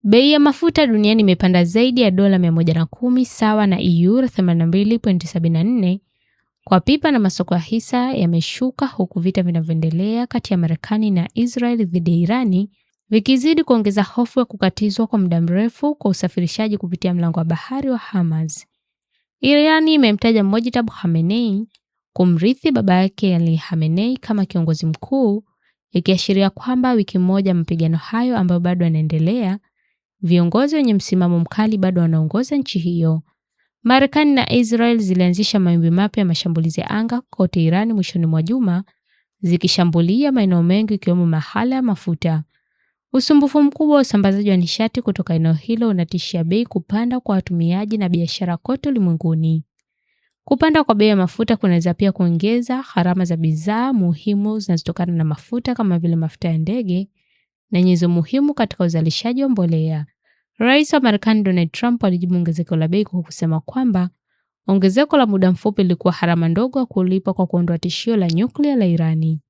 Bei ya mafuta duniani imepanda zaidi ya dola 110 sawa na euro 82.74 kwa pipa, na masoko ya hisa yameshuka huku vita vinavyoendelea kati ya Marekani na Israel dhidi ya Irani vikizidi kuongeza hofu ya kukatizwa kwa muda mrefu kwa usafirishaji kupitia mlango wa bahari wa Hormuz. Irani imemtaja Mojtaba Khamenei, kumrithi baba yake Ali Khamenei, kama kiongozi mkuu, ikiashiria kwamba wiki moja mapigano hayo ambayo bado yanaendelea, viongozi wenye msimamo mkali bado wanaongoza nchi hiyo. Marekani na Israel zilianzisha mawimbi mapya ya mashambulizi ya anga kote Irani mwishoni mwa juma, zikishambulia maeneo mengi ikiwemo mahala ya mafuta. Usumbufu mkubwa wa usambazaji wa nishati kutoka eneo hilo unatishia bei kupanda kwa watumiaji na biashara kote ulimwenguni. Kupanda kwa bei ya mafuta kunaweza pia kuongeza gharama za bidhaa muhimu zinazotokana na mafuta kama vile mafuta ya ndege na nyenzo muhimu katika uzalishaji wa mbolea. Rais wa Marekani Donald Trump alijibu ongezeko la bei kwa kusema kwamba ongezeko la muda mfupi lilikuwa gharama ndogo ya kulipa kwa kuondoa tishio la nyuklia la Irani.